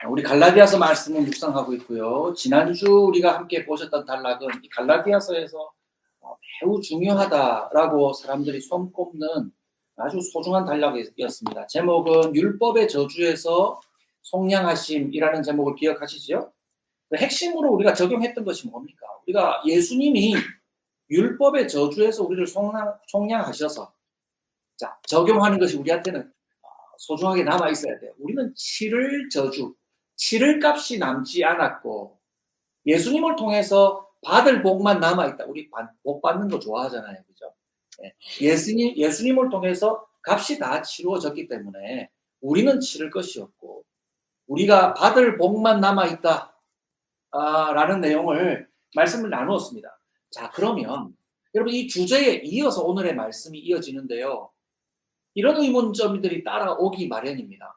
우리 갈라디아서 말씀을 묵상하고 있고요. 지난주 우리가 함께 보셨던 단락은 이 갈라디아서에서 매우 중요하다라고 사람들이 손꼽는 아주 소중한 단락이었습니다. 제목은 율법의 저주에서 속량하심이라는 제목을 기억하시죠? 그 핵심으로 우리가 적용했던 것이 뭡니까? 우리가 예수님이 율법의 저주에서 우리를 속량하셔서 적용하는 것이 우리한테는 소중하게 남아 있어야 돼요. 우리는 치를 저주, 치를 값이 남지 않았고 예수님을 통해서 받을 복만 남아 있다. 우리 복 받는 거 좋아하잖아요, 그죠? 예수님을 통해서 값이 다 치루어졌기 때문에 우리는 치를 것이 없고 우리가 받을 복만 남아 있다라는 내용을 말씀을 나누었습니다. 자, 그러면 여러분 이 주제에 이어서 오늘의 말씀이 이어지는데요. 이런 의문점들이 따라오기 마련입니다.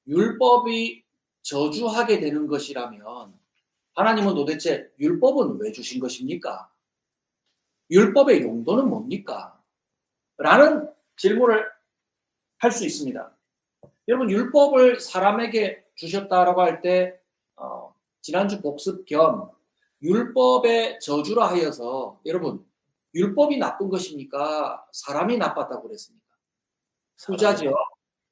율법이 저주하게 되는 것이라면 하나님은 도대체 율법은 왜 주신 것입니까? 율법의 용도는 뭡니까? 라는 질문을 할 수 있습니다. 여러분 율법을 사람에게 주셨다라고 할 때 지난주 복습 겸 율법의 저주라 하여서 여러분 율법이 나쁜 것입니까? 사람이 나빴다고 그랬습니까? 후자죠.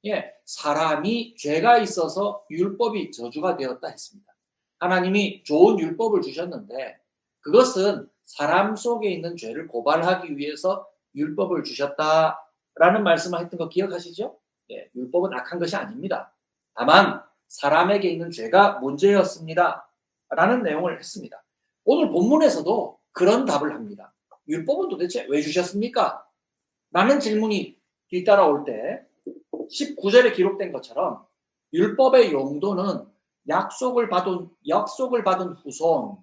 예, 사람이 죄가 있어서 율법이 저주가 되었다 했습니다. 하나님이 좋은 율법을 주셨는데 그것은 사람 속에 있는 죄를 고발하기 위해서 율법을 주셨다라는 말씀을 했던 거 기억하시죠? 예, 율법은 악한 것이 아닙니다. 다만 사람에게 있는 죄가 문제였습니다. 라는 내용을 했습니다. 오늘 본문에서도 그런 답을 합니다. 율법은 도대체 왜 주셨습니까? 라는 질문이 뒤따라올 때 19절에 기록된 것처럼 율법의 용도는 약속을 받은 후손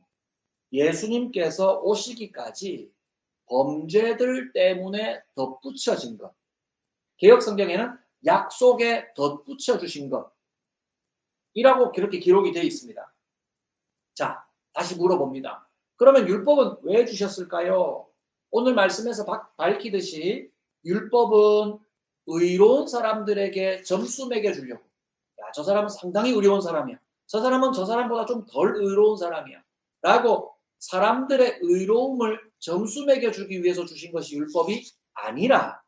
예수님께서 오시기까지 범죄들 때문에 덧붙여진 것. 개역 성경에는 약속에 덧붙여 주신 것이라고 그렇게 기록이 되어 있습니다. 자, 다시 물어봅니다. 그러면 율법은 왜 주셨을까요? 오늘 말씀에서 밝히듯이 율법은 의로운 사람들에게 점수 매겨주려고. 야, 저 사람은 상당히 의로운 사람이야. 저 사람은 저 사람보다 좀 덜 의로운 사람이야. 라고 사람들의 의로움을 점수 매겨주기 위해서 주신 것이 율법이 아니라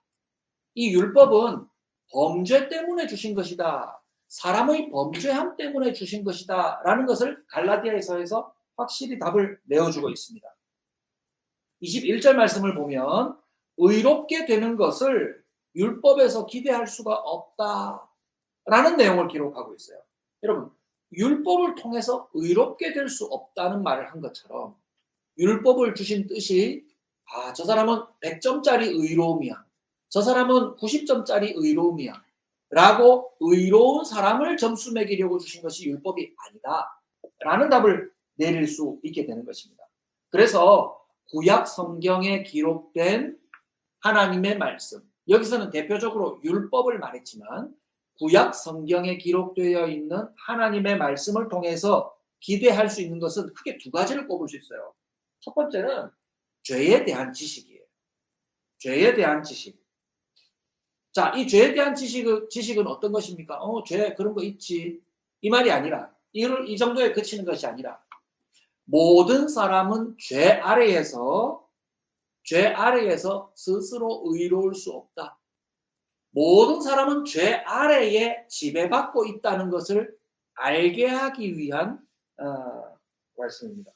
이 율법은 범죄 때문에 주신 것이다. 사람의 범죄함 때문에 주신 것이다. 라는 것을 갈라디아서에서 확실히 답을 내어주고 있습니다. 21절 말씀을 보면 의롭게 되는 것을 율법에서 기대할 수가 없다라는 내용을 기록하고 있어요. 여러분, 율법을 통해서 의롭게 될 수 없다는 말을 한 것처럼 율법을 주신 뜻이 저 사람은 100점짜리 의로움이야. 저 사람은 90점짜리 의로움이야. 라고 의로운 사람을 점수 매기려고 주신 것이 율법이 아니다. 라는 답을 내릴 수 있게 되는 것입니다. 그래서 구약 성경에 기록된 하나님의 말씀, 여기서는 대표적으로 율법을 말했지만 구약 성경에 기록되어 있는 하나님의 말씀을 통해서 기대할 수 있는 것은 크게 두 가지를 꼽을 수 있어요. 첫 번째는 죄에 대한 지식이에요. 죄에 대한 지식. 자, 이 죄에 대한 지식은 어떤 것입니까? 죄 그런 거 있지. 이 말이 아니라 이 정도에 그치는 것이 아니라 모든 사람은 죄 아래에서 스스로 의로울 수 없다. 모든 사람은 죄 아래에 지배받고 있다는 것을 알게 하기 위한 말씀입니다.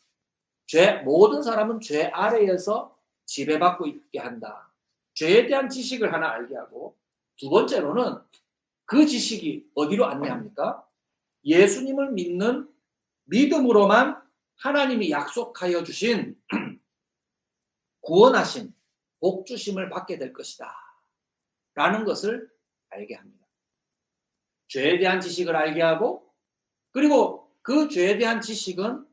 모든 사람은 죄 아래에서 지배받고 있게 한다. 죄에 대한 지식을 하나 알게 하고 두 번째로는 그 지식이 어디로 안내합니까? 예수님을 믿는 믿음으로만 하나님이 약속하여 주신 구원하심, 복주심을 받게 될 것이다. 라는 것을 알게 합니다. 죄에 대한 지식을 알게 하고 그리고 그 죄에 대한 지식은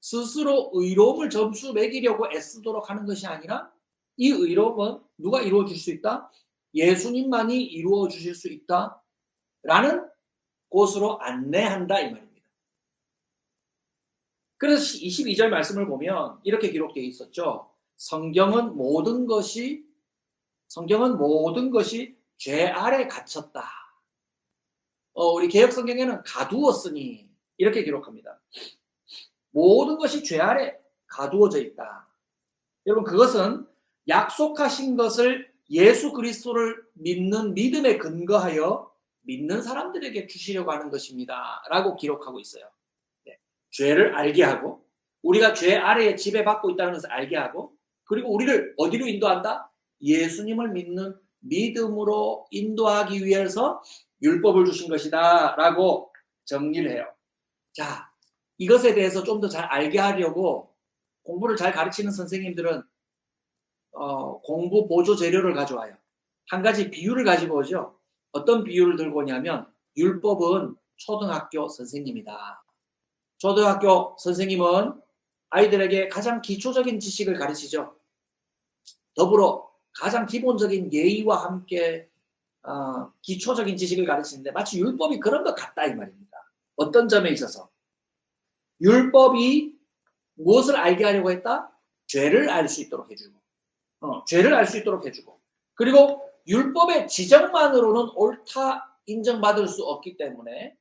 스스로 의로움을 점수 매기려고 애쓰도록 하는 것이 아니라 이 의로움은 누가 이루어 줄 수 있다? 예수님만이 이루어 주실 수 있다. 라는 곳으로 안내한다 이 말입니다. 그래서 22절 말씀을 보면 이렇게 기록되어 있었죠. 성경은 모든 것이 죄 아래 갇혔다. 우리 개역성경에는 가두었으니 이렇게 기록합니다. 모든 것이 죄 아래 가두어져 있다. 여러분, 그것은 약속하신 것을 예수 그리스도를 믿는 믿음에 근거하여 믿는 사람들에게 주시려고 하는 것입니다. 라고 기록하고 있어요. 네. 죄를 알게 하고, 우리가 죄 아래에 지배받고 있다는 것을 알게 하고, 그리고 우리를 어디로 인도한다? 예수님을 믿는 믿음으로 인도하기 위해서 율법을 주신 것이다. 라고 정리를 해요. 자, 이것에 대해서 좀 더 잘 알게 하려고 공부를 잘 가르치는 선생님들은 공부 보조 재료를 가져와요. 한 가지 비유를 가지고 오죠. 어떤 비유를 들고 오냐면, 율법은 초등학교 선생님이다. 초등학교 선생님은 아이들에게 가장 기초적인 지식을 가르치죠. 더불어 가장 기본적인 예의와 함께 기초적인 지식을 가르치는데, 마치 율법이 그런 것 같다 이 말입니다. 어떤 점에 있어서 율법이 무엇을 알게 하려고 했다? 죄를 알 수 있도록 해주고, 죄를 알 수 있도록 해주고, 그리고 율법의 지적만으로는 옳다 인정받을 수 없기 때문에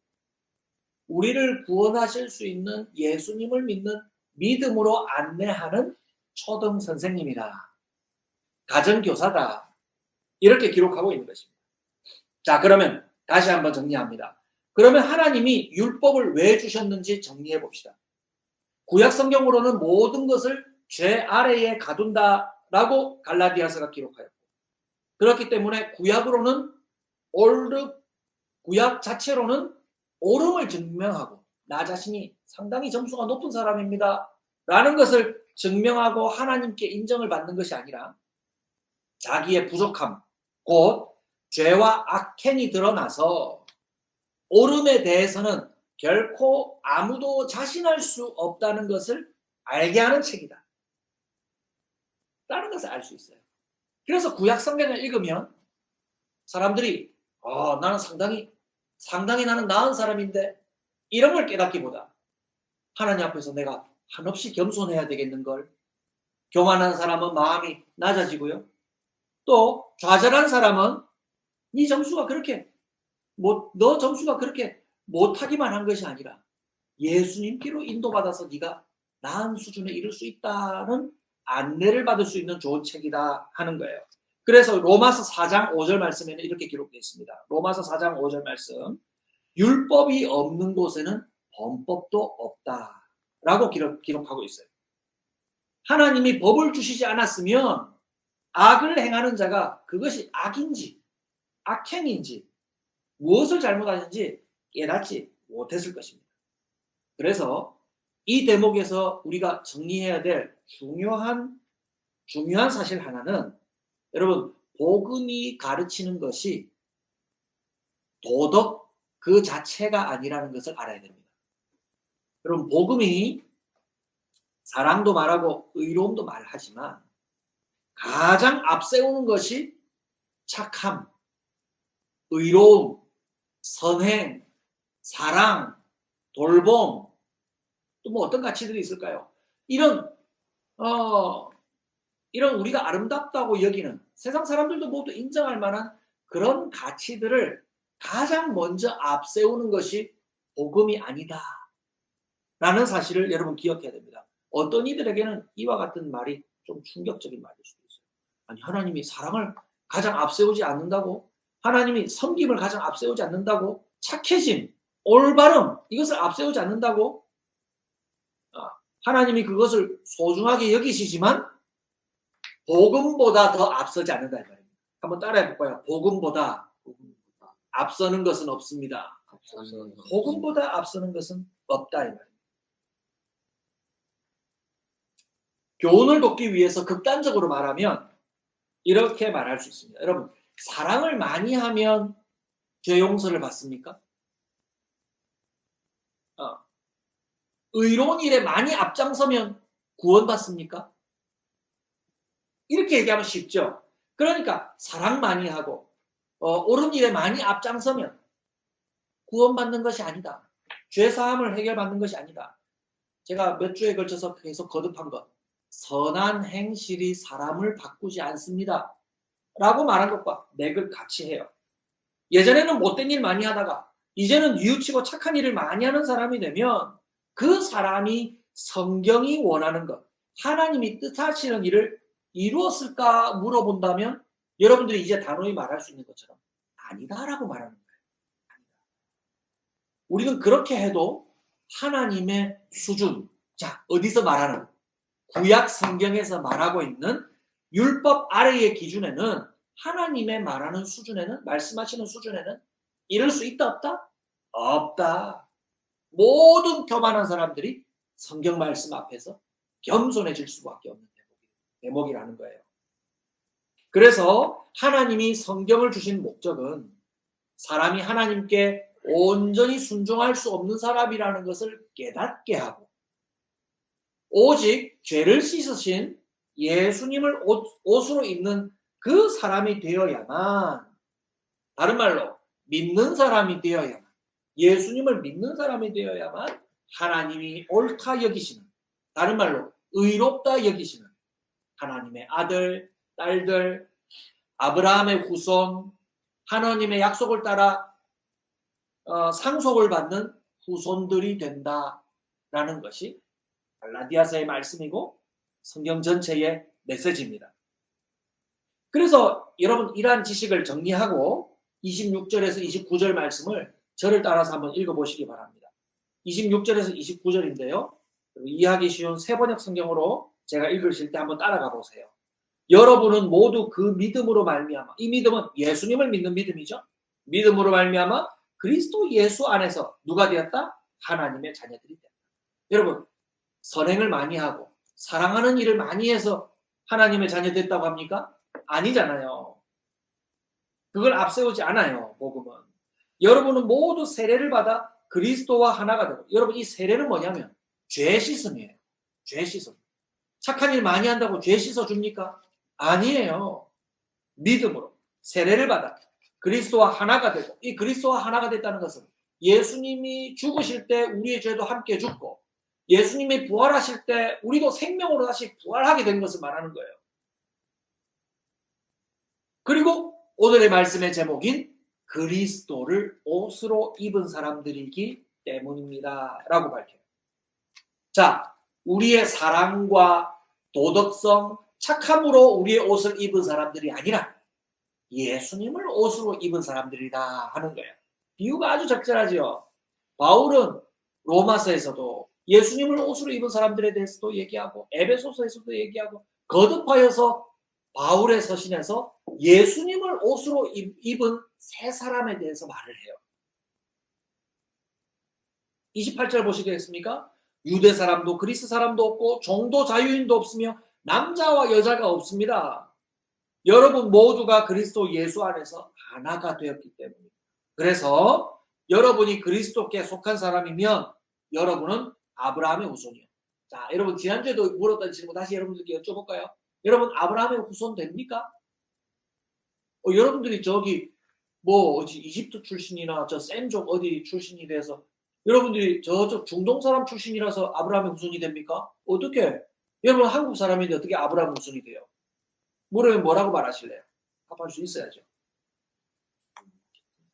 우리를 구원하실 수 있는 예수님을 믿는 믿음으로 안내하는 초등 선생님이다. 가정교사다. 이렇게 기록하고 있는 것입니다. 자, 그러면 다시 한번 정리합니다. 그러면 하나님이 율법을 왜 주셨는지 정리해 봅시다. 구약 성경으로는 모든 것을 죄 아래에 가둔다라고 갈라디아서가 기록하였고, 그렇기 때문에 구약으로는 구약 자체로는 옳음을 증명하고 나 자신이 상당히 점수가 높은 사람입니다 라는 것을 증명하고 하나님께 인정을 받는 것이 아니라 자기의 부족함, 곧 죄와 악행이 드러나서 옳음에 대해서는 결코 아무도 자신할 수 없다는 것을 알게 하는 책이다 라는 것을 알 수 있어요. 그래서 구약 성경을 읽으면 사람들이 나는 상당히 나는 나은 사람인데 이런 걸 깨닫기보다 하나님 앞에서 내가 한없이 겸손해야 되겠는걸. 교만한 사람은 마음이 낮아지고요. 또 좌절한 사람은 네 점수가 그렇게 너 점수가 그렇게 못하기만 한 것이 아니라 예수님께로 인도받아서 네가 나은 수준에 이를 수 있다는 안내를 받을 수 있는 좋은 책이다 하는 거예요. 그래서 로마서 4장 5절 말씀에는 이렇게 기록되어 있습니다. 로마서 4장 5절 말씀. 율법이 없는 곳에는 범법도 없다라고 기록하고 있어요. 하나님이 법을 주시지 않았으면 악을 행하는 자가 그것이 악인지 악행인지 무엇을 잘못하는지 깨닫지 못했을 것입니다. 그래서 이 대목에서 우리가 정리해야 될 중요한 사실 하나는, 여러분, 복음이 가르치는 것이 도덕 그 자체가 아니라는 것을 알아야 됩니다. 여러분, 복음이 사랑도 말하고 의로움도 말하지만 가장 앞세우는 것이 착함, 의로움, 선행, 사랑, 돌봄, 또 뭐 어떤 가치들이 있을까요? 이런 우리가 아름답다고 여기는, 세상 사람들도 모두 인정할 만한 그런 가치들을 가장 먼저 앞세우는 것이 복음이 아니다 라는 사실을 여러분 기억해야 됩니다. 어떤 이들에게는 이와 같은 말이 좀 충격적인 말일 수도 있어요. 아니, 하나님이 사랑을 가장 앞세우지 않는다고? 하나님이 섬김을 가장 앞세우지 않는다고? 착해짐, 올바름, 이것을 앞세우지 않는다고? 하나님이 그것을 소중하게 여기시지만 복음보다 더 앞서지 않는다 이 말입니다. 한번 따라해 볼까요? 복음보다 앞서는 것은 없습니다. 복음보다 앞서는 것은 없다 이 말입니다. 교훈을 돕기 위해서 극단적으로 말하면 이렇게 말할 수 있습니다. 여러분, 사랑을 많이 하면 죄 용서를 받습니까? 의로운 일에 많이 앞장서면 구원받습니까? 이렇게 얘기하면 쉽죠. 그러니까 사랑 많이 하고 옳은 일에 많이 앞장서면 구원받는 것이 아니다. 죄사함을 해결받는 것이 아니다. 제가 몇 주에 걸쳐서 계속 거듭한 것, 선한 행실이 사람을 바꾸지 않습니다 라고 말한 것과 맥을 같이 해요. 예전에는 못된 일 많이 하다가 이제는 뉘우치고 착한 일을 많이 하는 사람이 되면 그 사람이 성경이 원하는 것, 하나님이 뜻하시는 일을 이루었을까 물어본다면 여러분들이 이제 단호히 말할 수 있는 것처럼 아니다라고 말하는 거예요. 우리는 그렇게 해도 하나님의 수준, 자, 어디서 말하는? 구약 성경에서 말하고 있는 율법 아래의 기준에는 하나님의 말하는 수준에는, 말씀하시는 수준에는 이럴 수 있다 없다? 없다. 모든 교만한 사람들이 성경 말씀 앞에서 겸손해질 수밖에 없는 대목이라는 거예요. 그래서 하나님이 성경을 주신 목적은 사람이 하나님께 온전히 순종할 수 없는 사람이라는 것을 깨닫게 하고 오직 죄를 씻으신 예수님을 옷으로 입는 그 사람이 되어야만, 다른 말로 믿는 사람이 되어야만, 예수님을 믿는 사람이 되어야만 하나님이 옳다 여기시는, 다른 말로 의롭다 여기시는 하나님의 아들, 딸들, 아브라함의 후손, 하나님의 약속을 따라 상속을 받는 후손들이 된다라는 것이 갈라디아서의 말씀이고 성경 전체의 메시지입니다. 그래서 여러분 이러한 지식을 정리하고 26절에서 29절 말씀을 저를 따라서 한번 읽어보시기 바랍니다. 26절에서 29절인데요. 이해하기 쉬운 세번역 성경으로 제가 읽으실 때 한번 따라가 보세요. 여러분은 모두 그 믿음으로 말미암아, 이 믿음은 예수님을 믿는 믿음이죠. 믿음으로 말미암아 그리스도 예수 안에서 누가 되었다? 하나님의 자녀들이 되었다. 여러분 선행을 많이 하고 사랑하는 일을 많이 해서 하나님의 자녀 됐다고 합니까? 아니잖아요. 그걸 앞세우지 않아요. 복음은. 여러분은 모두 세례를 받아 그리스도와 하나가 되고, 여러분 이 세례는 뭐냐면 죄 씻음이에요. 죄 씻음. 착한 일 많이 한다고 죄 씻어줍니까? 아니에요. 믿음으로 세례를 받아 그리스도와 하나가 되고, 이 그리스도와 하나가 됐다는 것은 예수님이 죽으실 때 우리의 죄도 함께 죽고 예수님이 부활하실 때 우리도 생명으로 다시 부활하게 된 것을 말하는 거예요. 그리고 오늘의 말씀의 제목인 그리스도를 옷으로 입은 사람들이기 때문입니다 라고 밝혀요. 자, 우리의 사랑과 도덕성, 착함으로 우리의 옷을 입은 사람들이 아니라 예수님을 옷으로 입은 사람들이다 하는 거예요. 비유가 아주 적절하죠. 바울은 로마서에서도 예수님을 옷으로 입은 사람들에 대해서도 얘기하고 에베소서에서도 얘기하고 거듭하여서 바울의 서신에서 예수님을 옷으로 입은 세 사람에 대해서 말을 해요. 28절 보시겠습니까? 유대 사람도 그리스 사람도 없고 종도 자유인도 없으며 남자와 여자가 없습니다. 여러분 모두가 그리스도 예수 안에서 하나가 되었기 때문입니다. 그래서 여러분이 그리스도께 속한 사람이면 여러분은 아브라함의 후손이에요. 자, 여러분 지난주에도 물었던 질문 다시 여러분들께 여쭤볼까요? 여러분 아브라함의 후손 됩니까? 여러분들이 저기 이집트 출신이나 저 셈족 어디 출신이 돼서 여러분들이 저쪽 중동 사람 출신이라서 아브라함의 후손이 됩니까? 어떻게? 여러분 한국 사람인데 어떻게 아브라함 후손이 돼요? 물으면 뭐라고 말하실래요? 답할 수 있어야죠.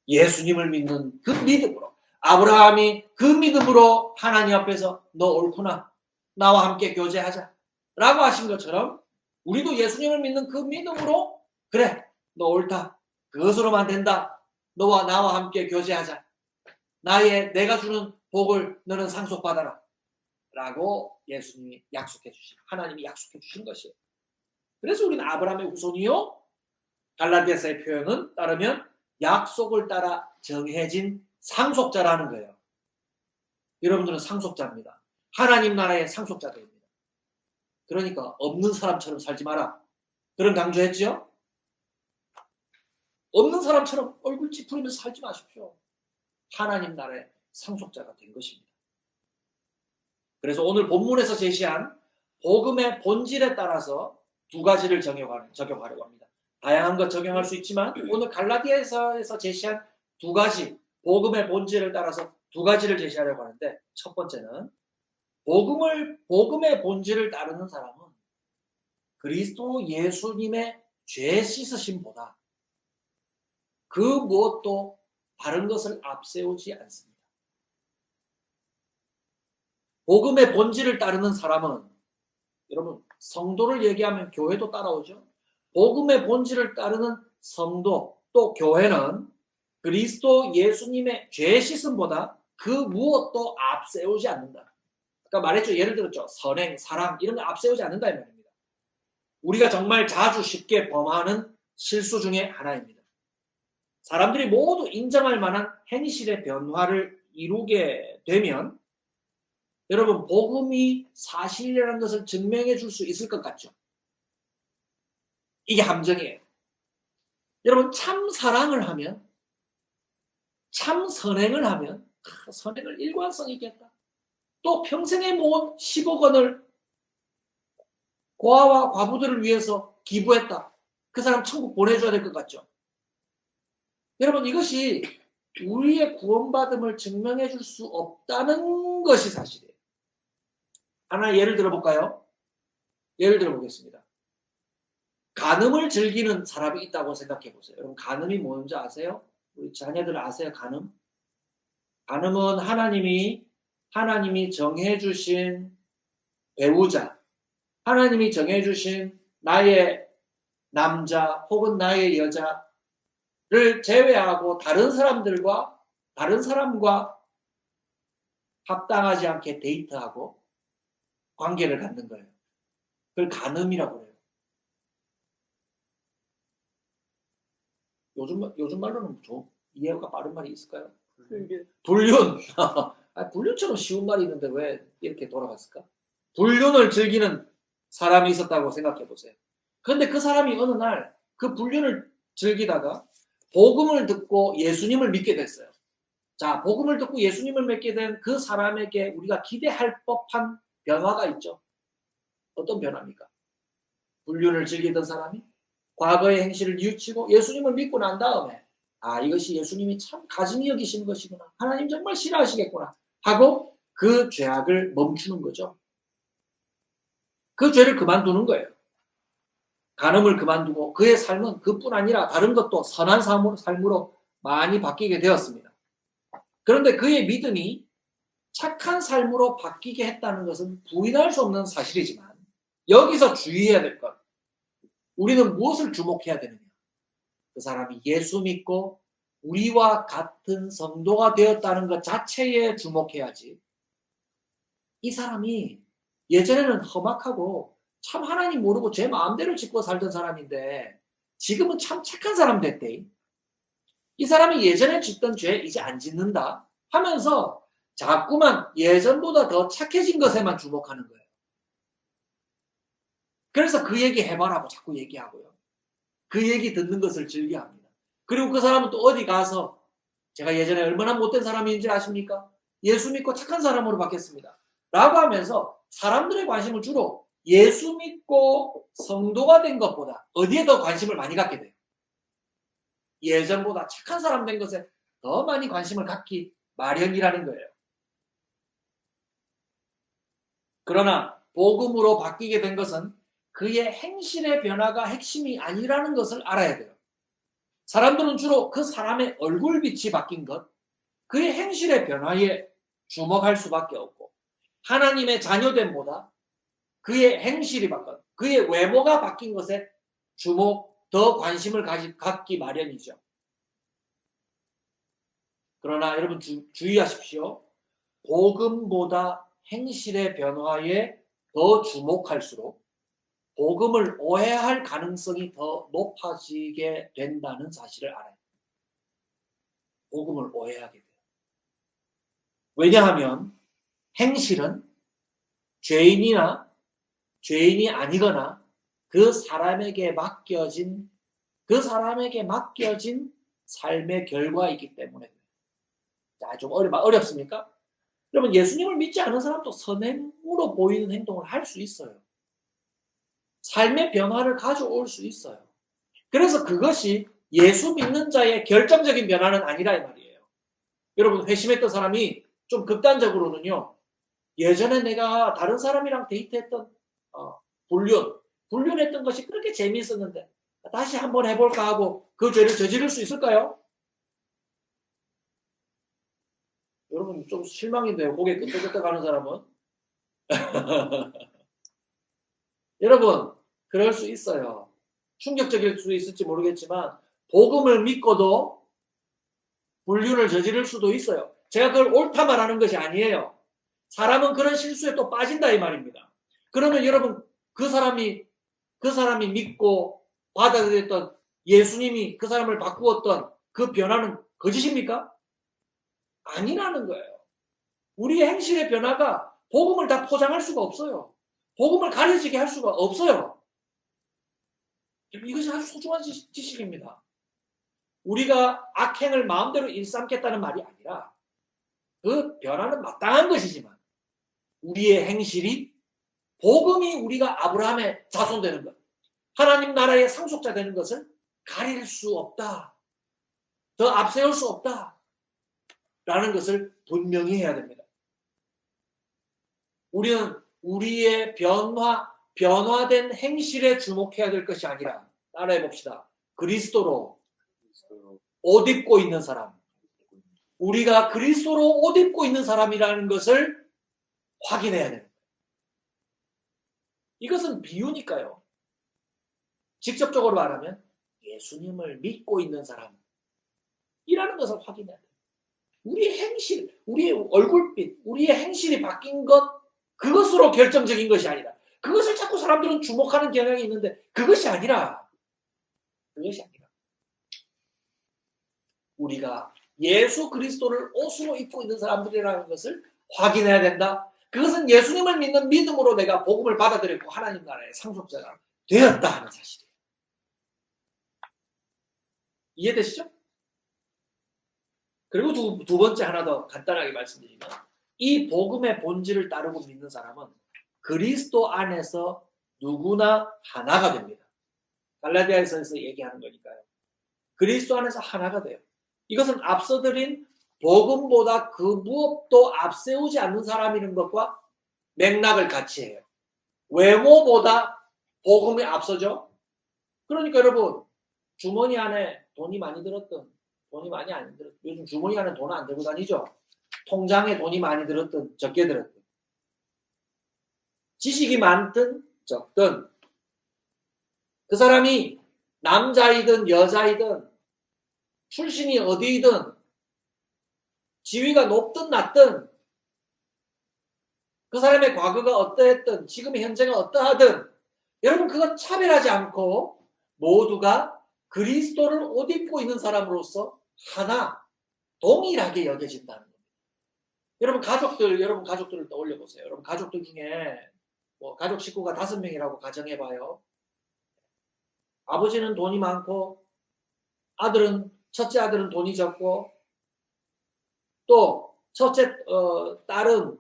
예수님을 믿는 그 믿음으로, 아브라함이 그 믿음으로 하나님 앞에서 너 옳구나, 나와 함께 교제하자 라고 하신 것처럼 우리도 예수님을 믿는 그 믿음으로 그래 너 옳다, 그것으로만 된다, 너와 나와 함께 교제하자, 내가 주는 복을 너는 상속받아라 라고 예수님이 약속해 주신, 하나님이 약속해 주신 것이에요. 그래서 우리는 아브라함의 후손이요, 갈라디아서의 표현은 따르면 약속을 따라 정해진 상속자라는 거예요. 여러분들은 상속자입니다. 하나님 나라의 상속자들입니다. 그러니까 없는 사람처럼 살지 마라, 그런 강조했죠. 없는 사람처럼 얼굴 찌푸리면서 살지 마십시오. 하나님 나라의 상속자가 된 것입니다. 그래서 오늘 본문에서 제시한 복음의 본질에 따라서 두 가지를 적용하려고 합니다. 다양한 것 적용할 수 있지만 오늘 갈라디아서에서 제시한 두 가지, 복음의 본질을 따라서 두 가지를 제시하려고 하는데, 첫 번째는 복음의 본질을 따르는 사람은 그리스도 예수님의 죄 씻으심보다 그 무엇도 다른 것을 앞세우지 않습니다. 복음의 본질을 따르는 사람은, 여러분, 성도를 얘기하면 교회도 따라오죠. 복음의 본질을 따르는 성도 또 교회는 그리스도 예수님의 죄 씻음보다 그 무엇도 앞세우지 않는다. 그러니까 말했죠. 예를 들었죠. 선행, 사랑 이런 거 앞세우지 않는다 이 말입니다. 우리가 정말 자주 쉽게 범하는 실수 중에 하나입니다. 사람들이 모두 인정할 만한 행실의 변화를 이루게 되면 여러분 복음이 사실이라는 것을 증명해 줄 수 있을 것 같죠. 이게 함정이에요. 여러분 참 사랑을 하면, 참 선행을 하면 선행을 일관성 있게 했다. 또 평생에 모은 10억 원을 고아와 과부들을 위해서 기부했다. 그 사람 천국 보내줘야 될 것 같죠. 여러분 이것이 우리의 구원받음을 증명해 줄 수 없다는 것이 사실이에요. 하나 예를 들어볼까요? 예를 들어보겠습니다. 간음을 즐기는 사람이 있다고 생각해 보세요. 여러분 간음이 뭔지 아세요? 우리 자녀들 아세요? 간음? 간음은 하나님이 정해주신 배우자, 하나님이 정해주신 나의 남자 혹은 나의 여자를 제외하고 다른 사람과 합당하지 않게 데이트하고 관계를 갖는 거예요. 그걸 간음이라고 해요. 요즘 말로는 좀 이해가 빠른 말이 있을까요? 불륜. 불륜처럼 쉬운 말이 있는데 왜 이렇게 돌아갔을까? 불륜을 즐기는 사람이 있었다고 생각해 보세요. 그런데 그 사람이 어느 날 그 불륜을 즐기다가 복음을 듣고 예수님을 믿게 됐어요. 자, 복음을 듣고 예수님을 믿게 된 그 사람에게 우리가 기대할 법한 변화가 있죠. 어떤 변화입니까? 불륜을 즐기던 사람이 과거의 행실을 뉘우치고 예수님을 믿고 난 다음에 이것이 예수님이 참 가증히 여기시는 것이구나. 하나님 정말 싫어하시겠구나. 하고 그 죄악을 멈추는 거죠. 그 죄를 그만두는 거예요. 간음을 그만두고 그의 삶은 그뿐 아니라 다른 것도 선한 삶으로 많이 바뀌게 되었습니다. 그런데 그의 믿음이 착한 삶으로 바뀌게 했다는 것은 부인할 수 없는 사실이지만 여기서 주의해야 될 것, 우리는 무엇을 주목해야 되느냐? 그 사람이 예수 믿고 우리와 같은 성도가 되었다는 것 자체에 주목해야지. 이 사람이 예전에는 험악하고 참 하나님 모르고 제 마음대로 짓고 살던 사람인데 지금은 참 착한 사람 됐대. 이 사람이 예전에 짓던 죄 이제 안 짓는다 하면서 자꾸만 예전보다 더 착해진 것에만 주목하는 거예요. 그래서 그 얘기 해봐라고 자꾸 얘기하고요. 그 얘기 듣는 것을 즐겨합니다. 그리고 그 사람은 또 어디 가서 제가 예전에 얼마나 못된 사람인지 아십니까? 예수 믿고 착한 사람으로 바뀌었습니다. 라고 하면서 사람들의 관심을 주로 예수 믿고 성도가 된 것보다 어디에 더 관심을 많이 갖게 돼요? 예전보다 착한 사람 된 것에 더 많이 관심을 갖기 마련이라는 거예요. 그러나 복음으로 바뀌게 된 것은 그의 행실의 변화가 핵심이 아니라는 것을 알아야 돼요. 사람들은 주로 그 사람의 얼굴빛이 바뀐 것, 그의 행실의 변화에 주목할 수밖에 없고 하나님의 자녀됨보다 그의 행실이 바뀐, 그의 외모가 바뀐 것에 더 관심을 갖기 마련이죠. 그러나 여러분 주의하십시오. 복음보다 행실의 변화에 더 주목할수록 복음을 오해할 가능성이 더 높아지게 된다는 사실을 알아요. 복음을 오해하게 돼요. 왜냐하면 행실은 죄인이 아니거나 그 사람에게 맡겨진 삶의 결과이기 때문에. 자, 좀 어렵습니까? 여러분 예수님을 믿지 않은 사람도 선행으로 보이는 행동을 할 수 있어요. 삶의 변화를 가져올 수 있어요. 그래서 그것이 예수 믿는 자의 결정적인 변화는 아니라 이 말이에요. 여러분 회심했던 사람이 좀 극단적으로는요. 예전에 내가 다른 사람이랑 데이트했던 불륜했던 것이 그렇게 재미있었는데 다시 한번 해볼까 하고 그 죄를 저지를 수 있을까요? 여러분 좀 실망인데요. 고개 끄덕끄덕 하는 사람은. 여러분 그럴 수 있어요. 충격적일 수 있을지 모르겠지만 복음을 믿고도 불륜을 저지를 수도 있어요. 제가 그걸 옳다 말하는 것이 아니에요. 사람은 그런 실수에 또 빠진다 이 말입니다. 그러면 여러분 그 사람이 믿고 받아들였던 예수님이 그 사람을 바꾸었던 그 변화는 거짓입니까? 아니라는 거예요. 우리의 행실의 변화가 복음을 다 포장할 수가 없어요. 복음을 가려지게 할 수가 없어요. 이것이 아주 소중한 지식입니다. 우리가 악행을 마음대로 일삼겠다는 말이 아니라 그 변화는 마땅한 것이지만 우리의 행실이 복음이 우리가 아브라함의 자손 되는 것, 하나님 나라의 상속자 되는 것을 가릴 수 없다. 더 앞세울 수 없다. 라는 것을 분명히 해야 됩니다. 우리는 우리의 변화된 행실에 주목해야 될 것이 아니라 따라해 봅시다. 그리스도로 옷 입고 있는 사람. 우리가 그리스도로 옷 입고 있는 사람이라는 것을 확인해야 됩니다. 이것은 비유니까요. 직접적으로 말하면 예수님을 믿고 있는 사람이라는 것을 확인해야 돼요. 우리의 행실, 우리의 얼굴빛, 우리의 행실이 바뀐 것, 그것으로 결정적인 것이 아니라 그것을 자꾸 사람들은 주목하는 경향이 있는데 그것이 아니라 우리가 예수 그리스도를 옷으로 입고 있는 사람들이라는 것을 확인해야 된다. 그것은 예수님을 믿는 믿음으로 내가 복음을 받아들였고 하나님 나라의 상속자가 되었다 하는 사실이에요. 이해되시죠? 그리고 두 번째 하나 더 간단하게 말씀드리면 이 복음의 본질을 따르고 믿는 사람은 그리스도 안에서 누구나 하나가 됩니다. 갈라디아서에서 얘기하는 거니까요. 그리스도 안에서 하나가 돼요. 이것은 앞서 드린 복음보다 그 무엇도 앞세우지 않는 사람이라는 것과 맥락을 같이 해요. 외모보다 복음이 앞서죠. 그러니까 여러분 주머니 안에 돈이 많이 들었든 돈이 많이 안 들었든 요즘 주머니 안에 돈 안 들고 다니죠. 통장에 돈이 많이 들었든 적게 들었든 지식이 많든 적든 그 사람이 남자이든 여자이든 출신이 어디이든 지위가 높든 낮든 그 사람의 과거가 어떠했든 지금의 현재가 어떠하든 여러분 그건 차별하지 않고 모두가 그리스도를 옷 입고 있는 사람으로서 하나 동일하게 여겨진다는 겁니다. 여러분 가족들을 떠올려 보세요. 여러분 가족들 중에 가족 식구가 5명이라고 가정해봐요. 아버지는 돈이 많고 첫째 아들은 돈이 적고 또 첫째 딸은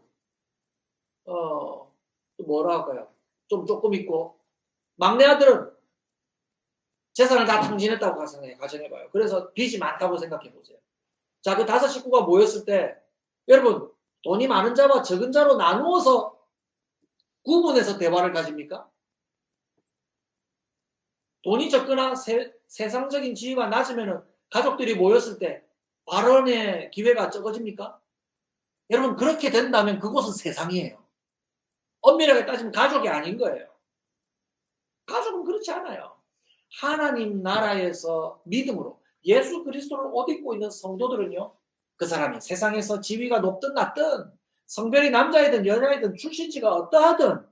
뭐라 할까요? 좀 조금 있고 막내 아들은 재산을 다 탕진했다고 가정해봐요. 그래서 빚이 많다고 생각해보세요. 자, 그 5 식구가 모였을 때 여러분 돈이 많은 자와 적은 자로 나누어서 구분해서 대화를 가집니까? 돈이 적거나 세상적인 지위가 낮으면 가족들이 모였을 때 발언의 기회가 적어집니까? 여러분 그렇게 된다면 그곳은 세상이에요. 엄밀하게 따지면 가족이 아닌 거예요. 가족은 그렇지 않아요. 하나님 나라에서 믿음으로 예수 그리스도를 옷 입고 있는 성도들은요. 그 사람이 세상에서 지위가 높든 낮든 성별이 남자이든 여자이든 출신지가 어떠하든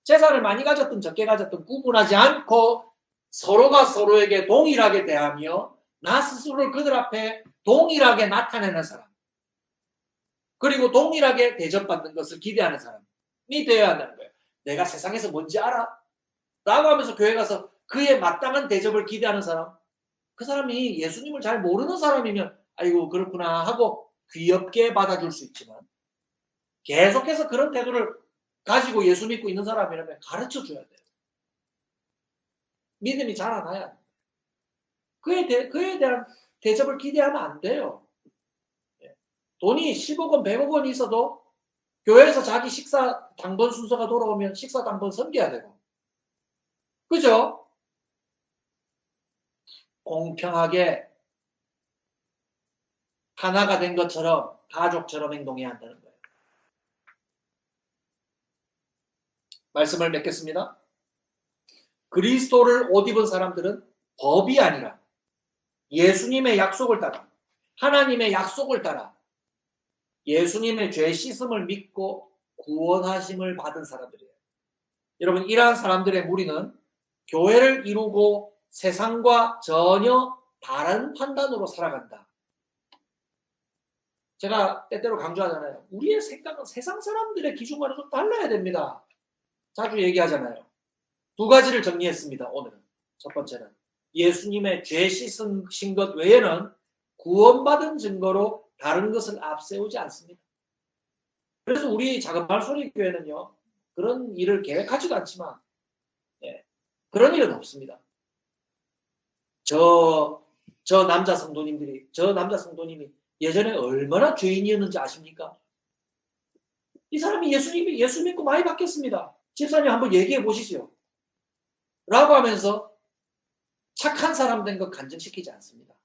재산을 많이 가졌든 적게 가졌든 구분하지 않고 서로가 서로에게 동일하게 대하며 나 스스로를 그들 앞에 동일하게 나타내는 사람 그리고 동일하게 대접받는 것을 기대하는 사람이 되어야 한다는 거예요. 내가 세상에서 뭔지 알아? 라고 하면서 교회 가서 그에 마땅한 대접을 기대하는 사람 그 사람이 예수님을 잘 모르는 사람이면 아이고 그렇구나 하고 귀엽게 받아줄 수 있지만 계속해서 그런 태도를 가지고 예수 믿고 있는 사람이라면 가르쳐줘야 돼요. 믿음이 자라나야 돼요. 그에 대한 대접을 기대하면 안 돼요. 돈이 10억 원, 100억 원이 있어도 교회에서 자기 식사 당번 순서가 돌아오면 식사 당번 섬겨야 되고 그죠? 공평하게 하나가 된 것처럼 가족처럼 행동해야 한다는 거예요. 말씀을 맺겠습니다. 그리스도를 옷 입은 사람들은 법이 아니라 예수님의 약속을 따라, 하나님의 약속을 따라 예수님의 죄 씻음을 믿고 구원하심을 받은 사람들이에요. 여러분, 이러한 사람들의 무리는 교회를 이루고 세상과 전혀 다른 판단으로 살아간다. 제가 때때로 강조하잖아요. 우리의 생각은 세상 사람들의 기준과는 좀 달라야 됩니다. 자주 얘기하잖아요. 두 가지를 정리했습니다. 오늘은. 첫 번째는 예수님의 죄 씻으신 것 외에는 구원받은 증거로 다른 것을 앞세우지 않습니다. 그래서 우리 작은 말소리 교회는요, 그런 일을 계획하지도 않지만 그런 일은 없습니다. 저 남자 성도님이 예전에 얼마나 죄인이었는지 아십니까? 이 사람이 예수 믿고 많이 바뀌었습니다. 집사님 한번 얘기해 보시죠. 라고 하면서 착한 사람 된 것 간증시키지 않습니다.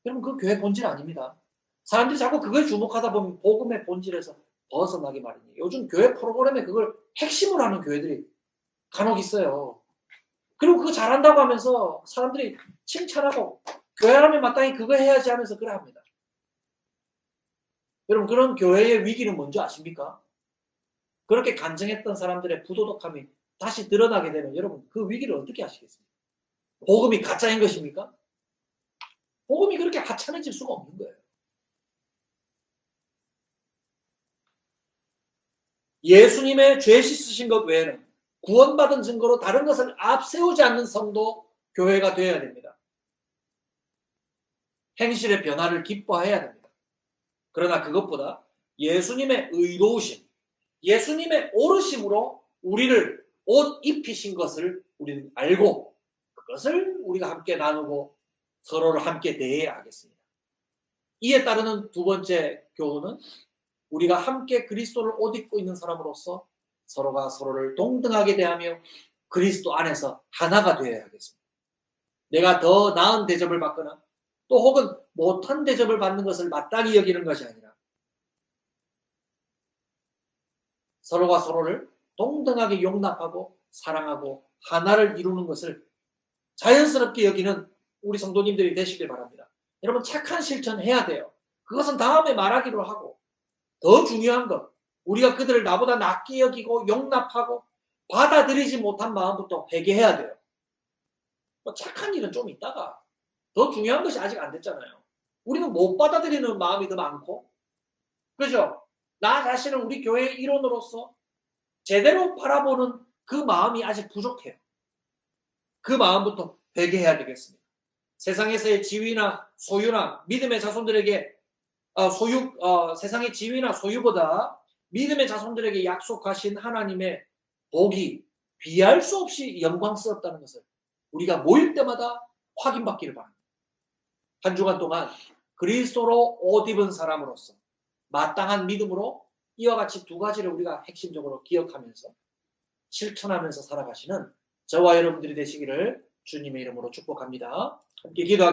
여러분, 그 교회 본질 아닙니다. 사람들이 자꾸 그걸 주목하다 보면 복음의 본질에서 벗어나기 마련이에요. 요즘 교회 프로그램에 그걸 핵심으로 하는 교회들이 간혹 있어요. 그리고 그거 잘한다고 하면서 사람들이 칭찬하고 교회라면 마땅히 그거 해야지 하면서 그래 합니다. 여러분, 그런 교회의 위기는 뭔지 아십니까? 그렇게 간증했던 사람들의 부도덕함이 다시 드러나게 되면 여러분, 그 위기를 어떻게 하시겠습니까? 복음이 가짜인 것입니까? 복음이 그렇게 하찮아질 수가 없는 거예요. 예수님의 죄 씻으신 것 외에는 구원받은 증거로 다른 것을 앞세우지 않는 성도, 교회가 되어야 됩니다. 행실의 변화를 기뻐해야 됩니다. 그러나 그것보다 예수님의 의로우심, 예수님의 오르심으로 우리를 옷 입히신 것을 우리는 알고 그것을 우리가 함께 나누고 서로를 함께 대해야 하겠습니다. 이에 따르는 두 번째 교훈은 우리가 함께 그리스도를 옷 입고 있는 사람으로서 서로가 서로를 동등하게 대하며 그리스도 안에서 하나가 되어야 하겠습니다. 내가 더 나은 대접을 받거나 또 혹은 못한 대접을 받는 것을 마땅히 여기는 것이 아니라 서로가 서로를 동등하게 용납하고 사랑하고 하나를 이루는 것을 자연스럽게 여기는 우리 성도님들이 되시길 바랍니다. 여러분, 착한 실천해야 돼요. 그것은 다음에 말하기로 하고, 더 중요한 것, 우리가 그들을 나보다 낮게 여기고 용납하고 받아들이지 못한 마음부터 회개해야 돼요. 착한 일은 좀 있다가, 더 중요한 것이 아직 안 됐잖아요. 우리는 못 받아들이는 마음이 더 많고, 그죠? 나 자신을 우리 교회의 일원으로서 제대로 바라보는 그 마음이 아직 부족해요. 그 마음부터 회개해야 되겠습니다. 세상에서의 지위나 소유나 믿음의 자손들에게 세상의 지위나 소유보다 믿음의 자손들에게 약속하신 하나님의 복이 비할 수 없이 영광스럽다는 것을 우리가 모일 때마다 확인받기를 바랍니다. 한 주간 동안 그리스도로 옷 입은 사람으로서 마땅한 믿음으로 이와 같이 두 가지를 우리가 핵심적으로 기억하면서 실천하면서 살아가시는 저와 여러분들이 되시기를 주님의 이름으로 축복합니다. 함께 기도하겠습니다.